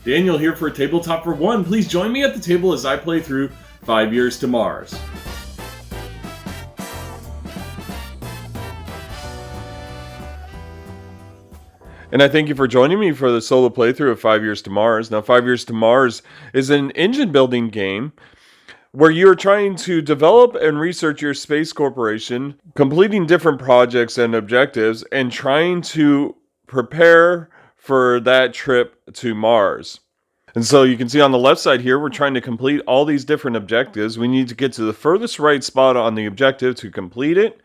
Daniel here for Tabletop for One. Please join me at the table as I play through 5 Years to Mars. And I thank you for joining me for the solo playthrough of 5 Years to Mars. Now, 5 Years to Mars is an engine building game where you're trying to develop and research your space corporation, completing different projects and objectives, and trying to prepare for that trip to Mars. And so you can see on the left side here, we're trying to complete all these different objectives. We need to get to the furthest right spot on the objective to complete it.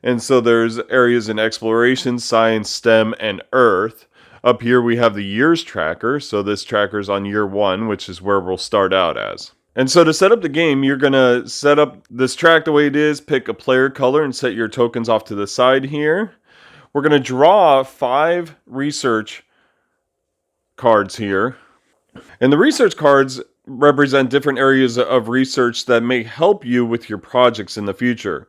And so there's areas in exploration, science, STEM, and Earth. Up here we have the years tracker. So this tracker is on year 1, which is where we'll start out as. And so to set up the game, you're going to set up this track the way it is, pick a player color, and set your tokens off to the side here. We're going to draw 5 research cards here. And the research cards represent different areas of research that may help you with your projects in the future.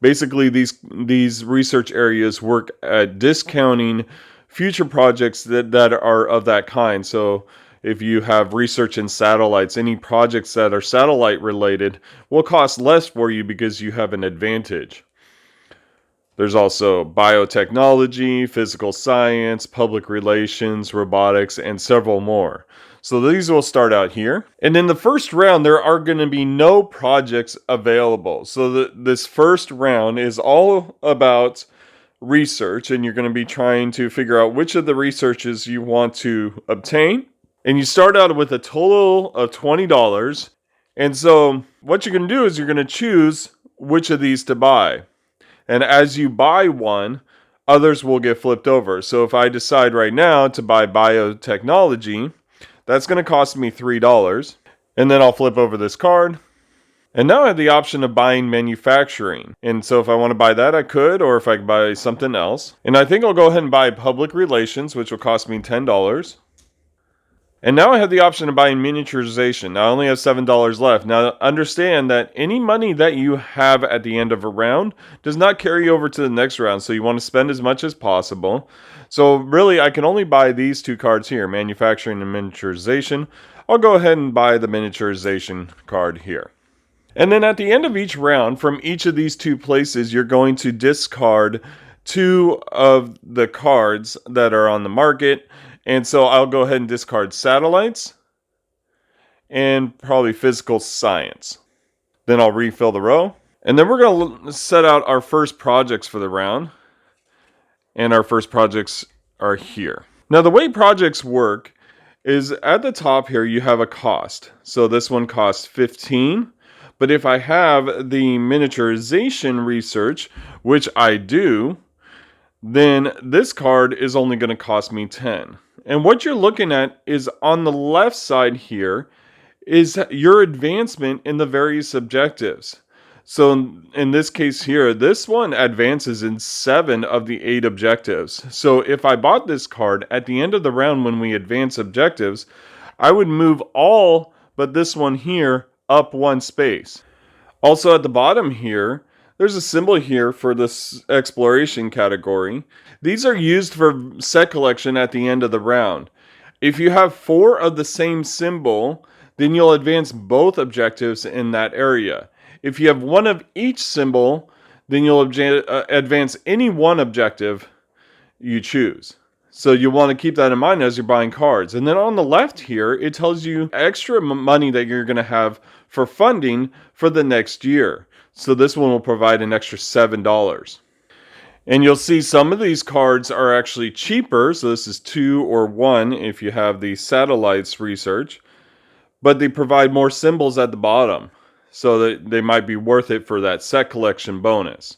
Basically, these research areas work at discounting future projects that are of that kind. So if you have research in satellites, any projects that are satellite related will cost less for you because you have an advantage. There's also biotechnology, physical science, public relations, robotics, and several more. So these will start out here. And in the first round, there are going to be no projects available. So this first round is all about research, and you're going to be trying to figure out which of the researches you want to obtain. And you start out with a total of $20. And so what you're going to do is you're going to choose which of these to buy. And as you buy one, others will get flipped over. So if I decide right now to buy biotechnology, that's going to cost me $3. And then I'll flip over this card. And now I have the option of buying manufacturing. And so if I want to buy that, I could, or if I could buy something else. And I think I'll go ahead and buy public relations, which will cost me $10. And now I have the option of buying miniaturization. Now I only have $7 left. Now understand that any money that you have at the end of a round does not carry over to the next round. So you want to spend as much as possible. So really I can only buy these 2 cards here, manufacturing and miniaturization. I'll go ahead and buy the miniaturization card here. And then at the end of each round, from each of these 2 places, you're going to discard 2 of the cards that are on the market. And so I'll go ahead and discard satellites and probably physical science. Then I'll refill the row. And then we're going to set out our first projects for the round. And our first projects are here. Now the way projects work is at the top here you have a cost. So this one costs 15. But if I have the miniaturization research, which I do, then this card is only going to cost me 10. And what you're looking at is on the left side here is your advancement in the various objectives. So in this case here, this one advances in 7 of the 8 objectives. So if I bought this card at the end of the round when we advance objectives, I would move all but this one here up 1 space. Also at the bottom here, there's a symbol here for this exploration category. These are used for set collection at the end of the round. If you have 4 of the same symbol, then you'll advance both objectives in that area. If you have 1 of each symbol, then you'll advance any one objective you choose. So you want to keep that in mind as you're buying cards. And then on the left here, it tells you extra money that you're going to have for funding for the next year. So this one will provide an extra $7. And you'll see some of these cards are actually cheaper. So this is 2 or 1 if you have the satellites research. But they provide more symbols at the bottom. So that they might be worth it for that set collection bonus.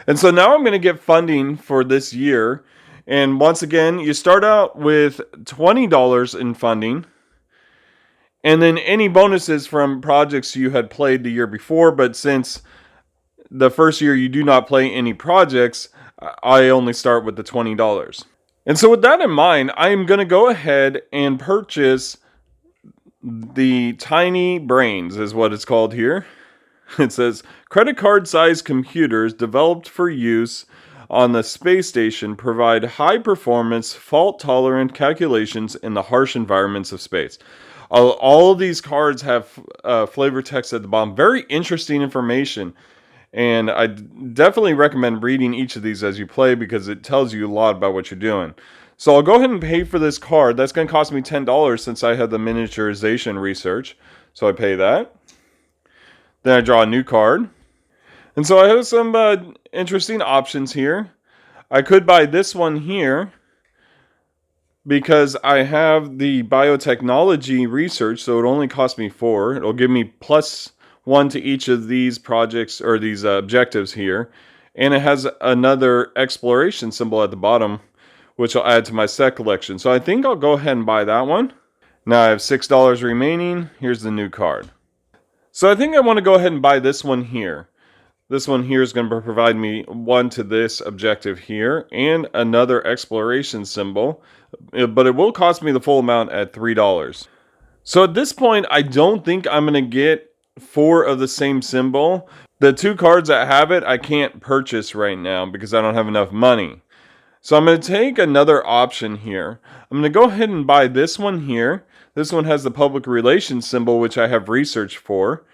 And so now I'm going to get funding for this year. And once again, you start out with $20 in funding. And then any bonuses from projects you had played the year before. But since the first year you do not play any projects, I only start with the $20. And so with that in mind, I am going to go ahead and purchase the Tiny Brains is what it's called here. It says credit card sized computers developed for use on the space station provide high-performance, fault-tolerant calculations in the harsh environments of space. All of these cards have flavor text at the bottom. Very interesting information. And I definitely recommend reading each of these as you play because it tells you a lot about what you're doing. So I'll go ahead and pay for this card. That's going to cost me $10 since I had the miniaturization research. So I pay that. Then I draw a new card. And so I have some interesting options here. I could buy this one here because I have the biotechnology research, so it only cost me 4. It'll give me +1 to each of these projects or these objectives here. And it has another exploration symbol at the bottom, which I'll add to my set collection. So I think I'll go ahead and buy that one. Now I have $6 remaining. Here's the new card. So I think I want to go ahead and buy this one here. This one here is going to provide me 1 to this objective here and another exploration symbol, but it will cost me the full amount at $3. So at this point, I don't think I'm going to get 4 of the same symbol. The 2 cards that have it, I can't purchase right now because I don't have enough money. So I'm going to take another option here. I'm going to go ahead and buy this one here. This one has the public relations symbol, which I have research for.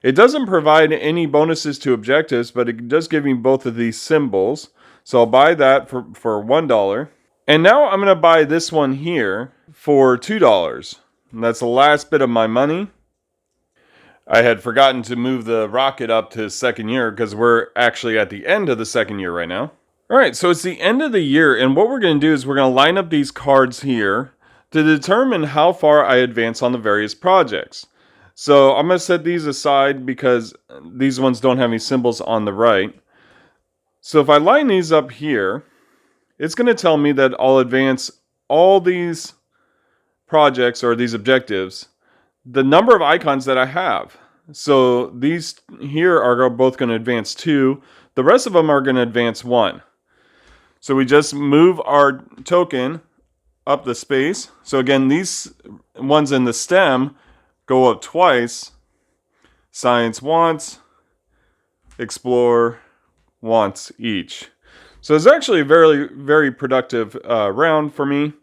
It doesn't provide any bonuses to objectives, but it does give me both of these symbols. So I'll buy that for $1. And now I'm going to buy this one here for $2. And that's the last bit of my money. I had forgotten to move the rocket up to second year because we're actually at the end of the second year right now. All right, so it's the end of the year, and what we're going to do is we're going to line up these cards here to determine how far I advance on the various projects. So I'm going to set these aside because these ones don't have any symbols on the right. So if I line these up here, it's going to tell me that I'll advance all these projects or these objectives, the number of icons that I have. So these here are both going to advance 2. The rest of them are going to advance 1. So we just move our token up the space. So again, these ones in the stem go up twice. Science once, explore once each. So it's actually a very, very productive round for me.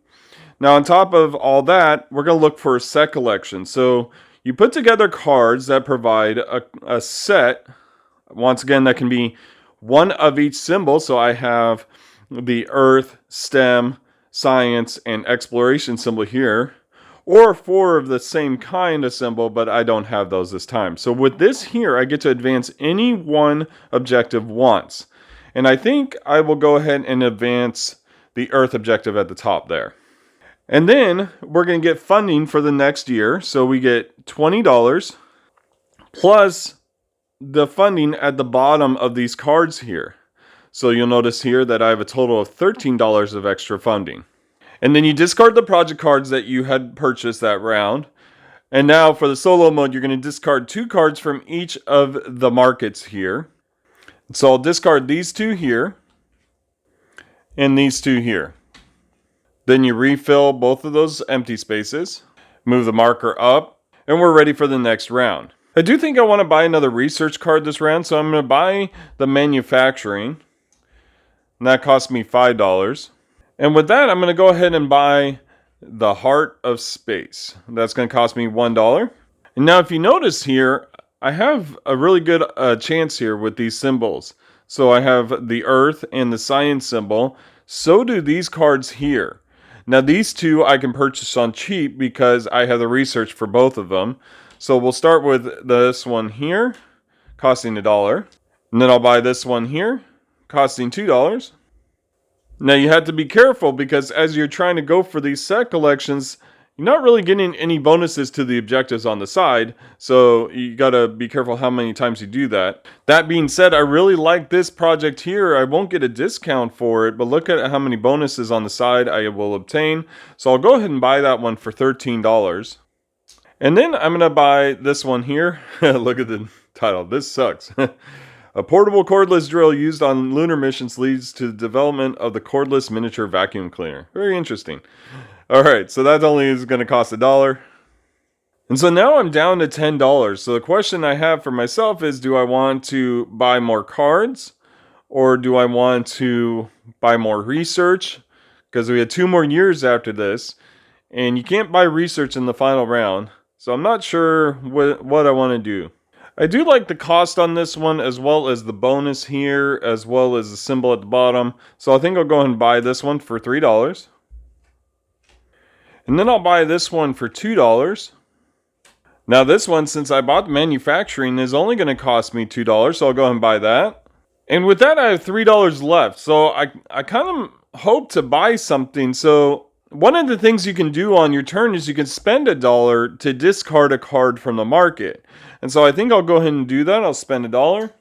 Now on top of all that, we're going to look for a set collection. So you put together cards that provide a set. Once again, that can be 1 of each symbol. So I have the Earth, STEM, Science, and Exploration symbol here. Or 4 of the same kind of symbol, but I don't have those this time. So with this here, I get to advance any one objective once. And I think I will go ahead and advance the Earth objective at the top there. And then we're going to get funding for the next year. So we get $20 plus the funding at the bottom of these cards here. So you'll notice here that I have a total of $13 of extra funding. And then you discard the project cards that you had purchased that round. And now for the solo mode, you're going to discard 2 cards from each of the markets here. So I'll discard these 2 here and these 2 here. Then you refill both of those empty spaces, move the marker up, and we're ready for the next round. I do think I want to buy another research card this round, so I'm going to buy the manufacturing. And that cost me $5. And with that, I'm going to go ahead and buy the Heart of Space. That's going to cost me $1. And now if you notice here, I have a really good chance here with these symbols. So I have the Earth and the Science symbol. So do these cards here. Now these 2 I can purchase on cheap because I have the research for both of them. So we'll start with this one here, costing $1. And then I'll buy this one here, costing $2. Now you have to be careful because as you're trying to go for these set collections, you're not really getting any bonuses to the objectives on the side. So you got to be careful how many times you do that. That being said, I really like this project here. I won't get a discount for it, but look at how many bonuses on the side I will obtain. So I'll go ahead and buy that one for $13. And then I'm going to buy this one here. Look at the title. This sucks. A portable cordless drill used on lunar missions leads to the development of the cordless miniature vacuum cleaner. Very interesting. All right, so that only is going to cost $1. And so now I'm down to $10. So the question I have for myself is, do I want to buy more cards or do I want to buy more research? Because we had 2 more years after this, and you can't buy research in the final round. So I'm not sure what I want to do. I do like the cost on this one, as well as the bonus here, as well as the symbol at the bottom. So I think I'll go ahead and buy this one for $3. And then I'll buy this one for $2. Now this one, since I bought the manufacturing, is only going to cost me $2, so I'll go ahead and buy that. And with that, I have $3 left. So I kind of hope to buy something. So one of the things you can do on your turn is you can spend $1 to discard a card from the market. And so I think I'll go ahead and do that. I'll spend $1.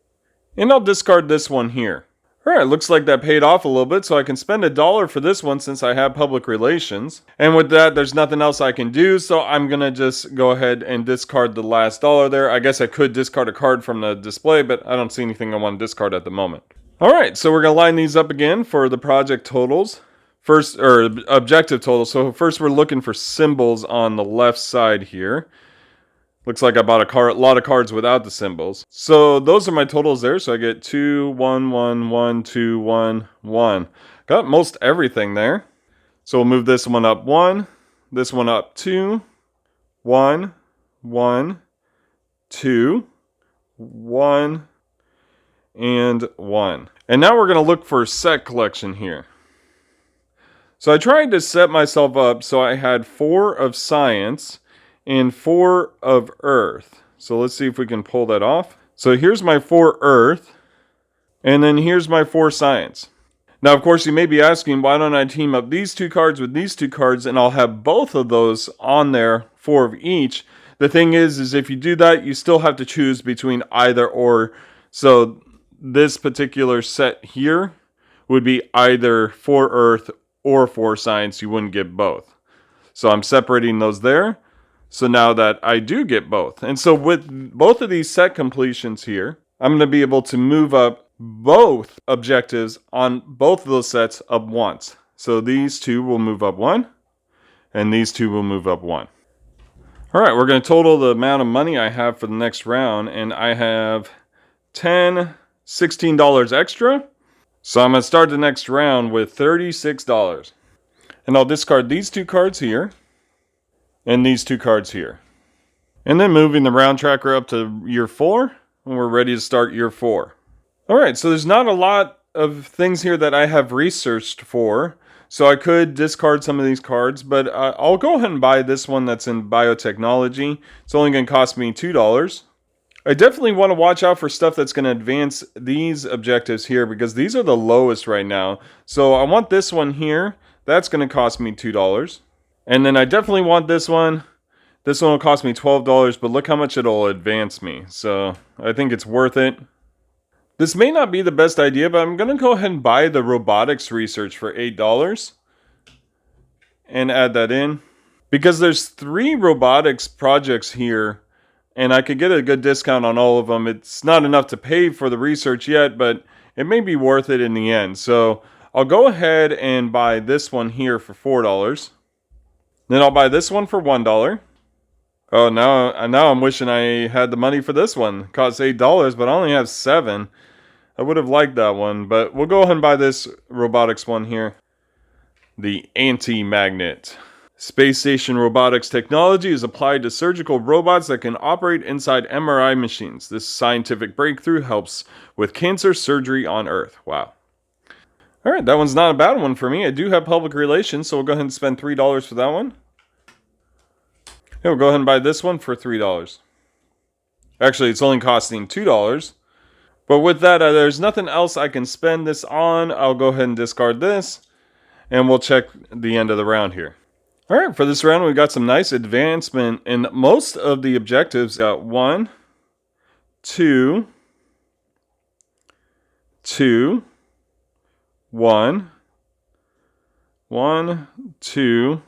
And I'll discard this one here. Alright, looks like that paid off a little bit, so I can spend $1 for this one since I have public relations. And with that, there's nothing else I can do, so I'm going to just go ahead and discard the last dollar there. I guess I could discard a card from the display, but I don't see anything I want to discard at the moment. Alright, so we're going to line these up again for the project totals. First, or objective totals. So first we're looking for symbols on the left side here. Looks like I bought a lot of cards without the symbols. So those are my totals there. So I get 2, 1, 1, 1, 2, 1, 1. Got most everything there. So we'll move this one up 1. This one up 2. 1, 1, 2, 1, and 1. And now we're going to look for set collection here. So I tried to set myself up so I had 4 of science and 4 of earth. So let's see if we can pull that off. So here's my 4 earth, and then here's my 4 science. Now, of course, you may be asking, why don't I team up these 2 cards with these 2 cards, and I'll have both of those on there, 4 of each. The thing is if you do that, you still have to choose between either or. So this particular set here would be either 4 earth or 4 science. You wouldn't get both. So I'm separating those there. So now that I do get both. And so with both of these set completions here, I'm going to be able to move up both objectives on both of those sets up once. So these 2 will move up 1, and these 2 will move up 1. All right, we're going to total the amount of money I have for the next round, and I have $16 extra. So I'm going to start the next round with $36. And I'll discard these 2 cards here. And these 2 cards here. And then moving the round tracker up to year 4. And we're ready to start year 4. Alright, so there's not a lot of things here that I have researched for. So I could discard some of these cards. But I'll go ahead and buy this one that's in biotechnology. It's only going to cost me $2. I definitely want to watch out for stuff that's going to advance these objectives here. Because these are the lowest right now. So I want this one here. That's going to cost me $2. And then I definitely want this one. This one will cost me $12, but look how much it'll advance me. So I think it's worth it. This may not be the best idea, but I'm going to go ahead and buy the robotics research for $8. And add that in. Because there's 3 robotics projects here, and I could get a good discount on all of them. It's not enough to pay for the research yet, but it may be worth it in the end. So I'll go ahead and buy this one here for $4. Then I'll buy this one for $1. Oh, now I'm wishing I had the money for this one. It costs $8, but I only have 7. I would have liked that one, but we'll go ahead and buy this robotics one here. The anti-magnet. Space station robotics technology is applied to surgical robots that can operate inside MRI machines. This scientific breakthrough helps with cancer surgery on Earth. Wow. Alright, that one's not a bad one for me. I do have public relations, so we'll go ahead and spend $3 for that one. Yeah, we'll go ahead and buy this one for $3. Actually, it's only costing $2. But with that, there's nothing else I can spend this on. I'll go ahead and discard this. And we'll check the end of the round here. Alright, for this round, we've got some nice advancement in most of the objectives. Got 1, 2, 2, 1, 1, 2,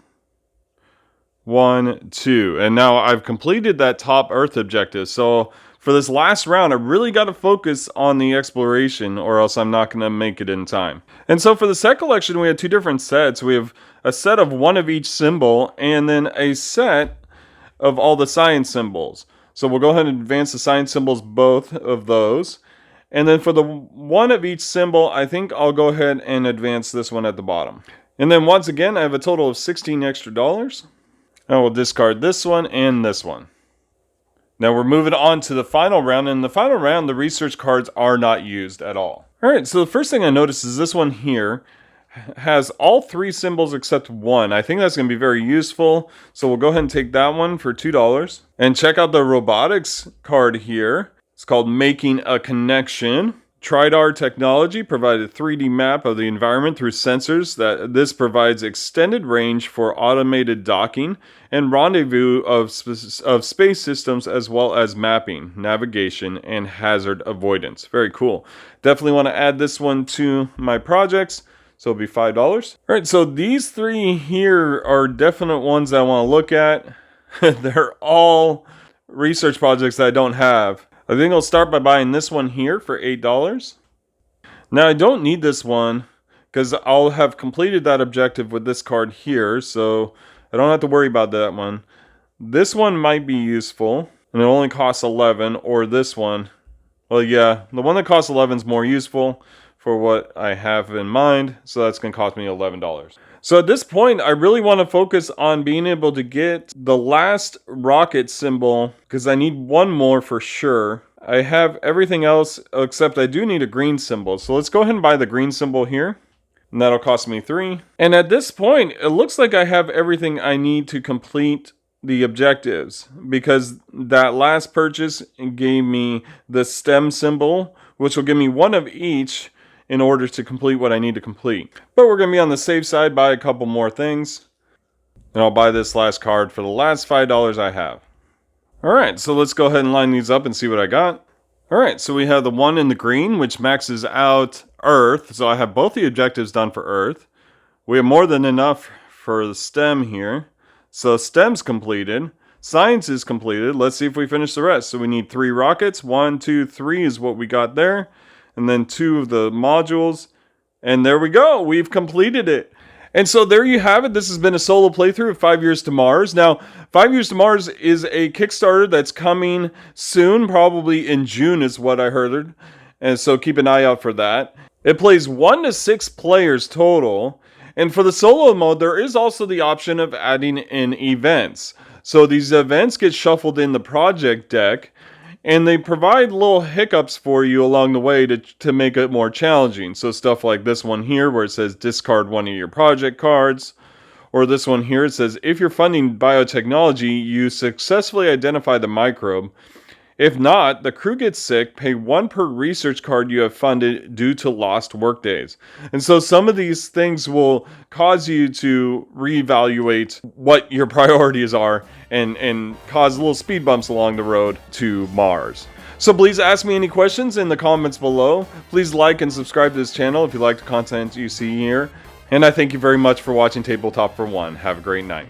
1, 2. And now I've completed that top Earth objective. So for this last round, I really got to focus on the exploration or else I'm not going to make it in time. And so for the set collection, we have 2 different sets. We have a set of 1 of each symbol and then a set of all the science symbols. So we'll go ahead and advance the science symbols, both of those. And then for the one of each symbol, I think I'll go ahead and advance this one at the bottom. And then once again, I have a total of 16 extra dollars. I will discard this one and this one. Now we're moving on to the final round. In the final round, the research cards are not used at all. All right, so the first thing I notice is this one here has all 3 symbols except one. I think that's going to be very useful. So we'll go ahead and take that one for $2. And check out the robotics card here. It's called Making a Connection. Tridar technology provided a 3D map of the environment through sensors. This provides extended range for automated docking and rendezvous of space systems, as well as mapping, navigation, and hazard avoidance. Very cool. Definitely want to add this one to my projects. So it'll be $5. All right, so these 3 here are definite ones I want to look at. They're all research projects that I don't have. I think I'll start by buying this one here for $8. Now I don't need this one because I'll have completed that objective with this card here, so I don't have to worry about that one. This one might be useful, and it only costs 11, or this one. Well, yeah, the one that costs 11 is more useful for what I have in mind, so that's going to cost me $11. So at this point, I really want to focus on being able to get the last rocket symbol, because I need one more for sure. I have everything else, except I do need a green symbol. So let's go ahead and buy the green symbol here, and that'll cost me 3. And at this point, it looks like I have everything I need to complete the objectives, because that last purchase gave me the stem symbol, which will give me one of each in order to complete what I need to complete. But we're going to be on the safe side, buy a couple more things. And I'll buy this last card for the last $5 I have. Alright, so let's go ahead and line these up and see what I got. Alright, so we have the one in the green, which maxes out Earth. So I have both the objectives done for Earth. We have more than enough for the STEM here. So STEM's completed. Science is completed. Let's see if we finish the rest. So we need 3 rockets. 1, 2, 3 is what we got there. And then 2 of the modules. And there we go. We've completed it. And so there you have it. This has been a solo playthrough of 5 Years to Mars. Now, 5 Years to Mars is a Kickstarter that's coming soon. Probably in June is what I heard. And so keep an eye out for that. It plays 1 to 6 players total. And for the solo mode, there is also the option of adding in events. So these events get shuffled in the project deck. And they provide little hiccups for you along the way to make it more challenging. So stuff like this one here where it says discard one of your project cards. Or this one here, it says if you're funding biotechnology, you successfully identify the microbe. If not, the crew gets sick, pay 1 per research card you have funded due to lost workdays. And so some of these things will cause you to reevaluate what your priorities are and cause little speed bumps along the road to Mars. So please ask me any questions in the comments below. Please like and subscribe to this channel if you like the content you see here. And I thank you very much for watching Tabletop for One. Have a great night.